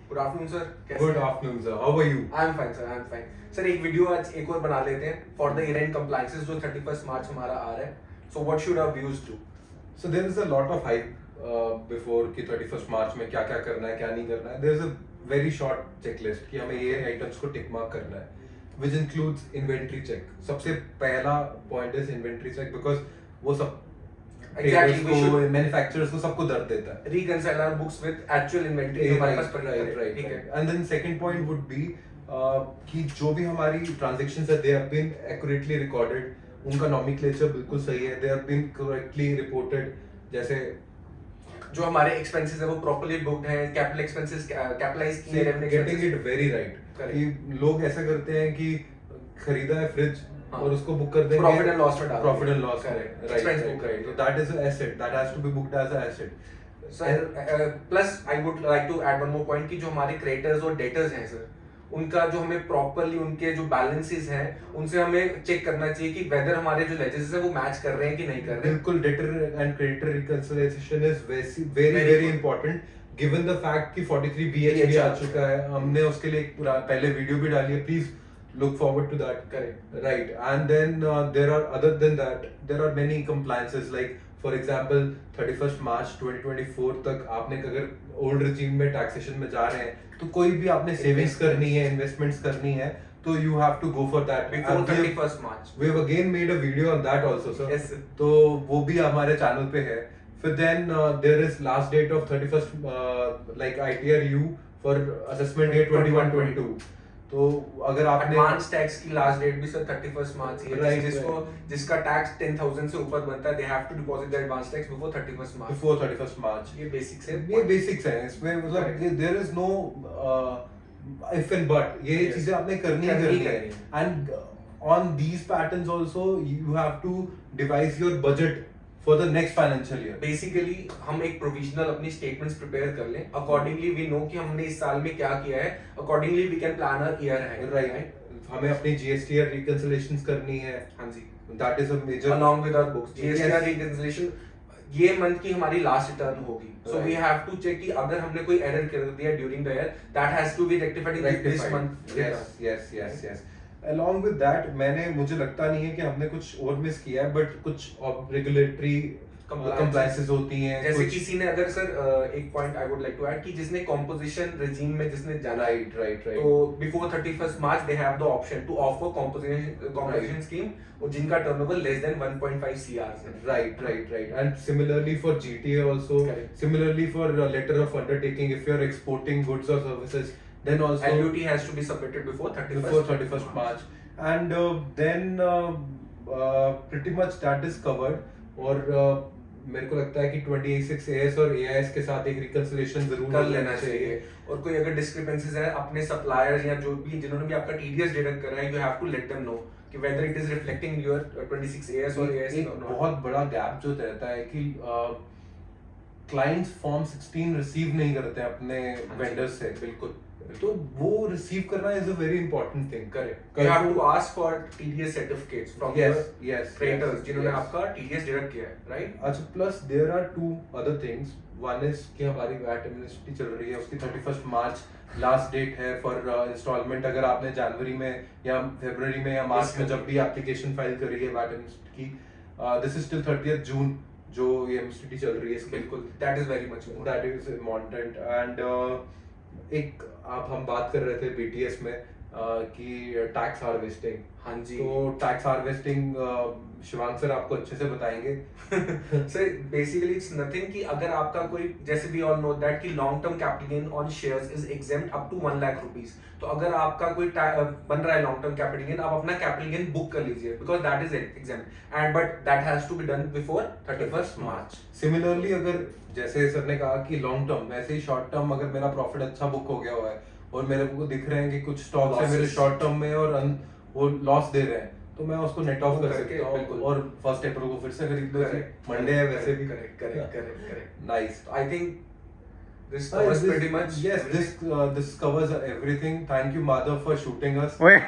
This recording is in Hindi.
गुड आफ्टरनून सर, कैसे गुड हैं? Afternoon sir, how are you? I am fine sir, I am fine sir. एक वीडियो आज एक और बना लेते हैं for the year end compliances जो 31 मार्च हमारा आ रहा है। So what should our views do? So there is a lot of hype before कि 31st मार्च में क्या क्या करना है क्या नहीं करना है. There is a very short checklist कि हमें ये आइटम्स को टिक मार्क करना है, which includes inventory check. सबसे पहला point is inventory check because वो सब Exactly, we should मैन्युफैक्चरर्स को सबको दर्द देता है. reconcile our books with actual inventory जो हमारे पास पड़ी है, ठीक है? And then second point would be कि जो भी हमारी transactions है, they have been accurately recorded. उनका nomenclature बिल्कुल सही है. They have been correctly reported. जैसे जो हमारे एक्सपेंसेस है वो प्रॉपर्ली बुक्ड है, कैपिटल एक्सपेंसेस कैपिटलाइज किए हैं, revenue getting expenses- it very right Correct. कि लोग ऐसा करते हैं कि खरीदा है फ्रिज हाँ. और उसको बुक कर देंगे Profit and loss में डाल प्रॉफिट एंड देंगे. Loss Correct. Right Expense right book right करेंगे. so that is an asset that has to be booked as an asset. Sir plus I would like to add one more point कि जो हमारे क्रेडिटर्स और डेटर्स हैं सर, उनका जो हमें प्रॉपर्ली उनके जो बैलेंसेस हैं उनसे हमें चेक करना चाहिए कि वेदर हमारे जो लेजेस है वो मैच कर रहे हैं कि नहीं कर रहे हैं. बिल्कुल debtor and creditor reconciliation is very Very very good. Important given the fact कि 43 BH भी आ चुका है. हमने उसके लिए एक पहले वीडियो भी डाली है. Please look forward to that. Correct. Right. And then there are, other than that, there are many compliances. Like for example 31st March 2024 तक आपने अगर ओल्ड regime में taxation में जा रहे हैं तो कोई भी आपने savings करनी है, investments करनी है, तो you have to go for that. Before And 31st March. we have again made a video on that also, sir. Yes, sir. तो वो भी हमारे चैनल पे है. फिर then there is last date of 31st like ITRU for assessment year 21-22. तो अगर आपने एडवांस टैक्स की लास्ट डेट भी सर 31st मार्च ही है. Right, जिसको right. जिसका टैक्स 10,000 से ऊपर बनता है, they have to deposit the advance tax before 31st March. before 31st March. ये बेसिक्स है. ये बेसिक्स हैं. इसमें मतलब Correct. There is no if and but. ये Yes. चीजें आपने करनी ही करनी करनी है. है. And on these patterns also you have to devise your budget for the next financial year. Basically हम एक प्रोविजनल अपनी स्टेटमेंट्स प्रिपेयर कर लें. अकॉर्डिंगली वी नो कि हमने इस साल में क्या किया है. Accordingly we can plan our year है. राइट. हमें अपनी जीएसटीआर रिकंसिलिएशंस करनी है. हाँ जी. That is a major Along with our books, GST Yes. reconciliation ये मंथ की हमारी लास्ट रिटर्न होगी. So we Right. have to check कि अगर हमने कोई एरर कर दिया during the year, that has to be rectified in this month. yes. Along with that, मुझे लगता नहीं है कि हमने कुछ और मिस किया है, बट कुछ रेगुलेटरी compliances होती हैं. जैसे कुछ किसी ने अगर सर एक point I would like to add कि जिसने कॉम्पोजिशन रेजिम में जिसने जाना है, राइट तो before 31st March they have the option to offer composition scheme और जिनका टर्नओवर लेस देन 1.5 CR है. right. And similarly for GTA also, Correct. similarly for letter of undertaking, if you're exporting goods or services, then also LUT has to be submitted before 31st before 31st March. And then pretty much that is covered. और मेरे को लगता है कि 26 AS और AIS के साथ एक रिकंसिलिएशन जरूर कर लेना चाहिए. और कोई अगर डिस्क्रिपेंसीज है अपने सप्लायर्स या जो भी जिन्होंने भी आपका TDS डिडक्ट करा है, you have to let them know कि whether it is reflecting your 26 AS और AIS एक or not. बहुत बड़ा गैप जो रहता है कि क्लाइंट्स फॉर्म 16 रिसीव नहीं करते हैं अपने वेंडर्स से. बिल्कुल. तो वो रिसीव करना is a very important thing. Correct. You have to ask for TDS certificates from your creditors जिन्होंने आपका TDS डिडक्ट किया है, राइट? अच्छा, plus there are two other things. One is कि हमारी वैट एमनेस्टी चल रही है, उसकी 31st मार्च लास्ट डेट है फॉर इंस्टॉलमेंट. अगर आपने जनवरी में या फरवरी में या मार्च में जब भी एप्लीकेशन फाइल करी है वैट एमनेस्टी की, दिस इज टिल 30th जून जो ये एमनेस्टी चल रही है इसकी. बिल्कुल. That is very much that is important. And एक हम बात कर रहे थे BTS में कि टैक्स हार्वेस्टिंग. हाँ जी. तो टैक्स हार्वेस्टिंग शिवांग सर आपको अच्छे से बताएंगे. सर बेसिकली इट्स नथिंग कि अगर आपका कोई, जैसे वी ऑल नो दैट कि long term capital gain on shares is exempt up to 1 lakh rupees. तो अगर आपका कोई बन रहा है लॉन्ग टर्म कैपिटल गेन, आप अपना कैपिटल गेन बुक कर लीजिए because that is exempt and but that has to be done before 31st March. Similarly अगर जैसे सर ने कहा कि लॉन्ग टर्म, वैसे ही शॉर्ट टर्म अगर मेरा प्रॉफिट अच्छा बुक हो गया हुआ है और मेरे को दिख रहे हैं कि कुछ स्टॉक्स है मेरे Losses. शॉर्ट टर्म में और वो लॉस दे रहे हैं, तो मैं उसको नेट ऑफ कर करके, सकता हूँ बिल्कुल. और फर्स्ट अप्रैल को फिर से खरीद लो. मंडे है वैसे भी. Correct. Nice. I think this covers pretty much Yes, this covers everything. Thank you, Madhav, for shooting us. Wait.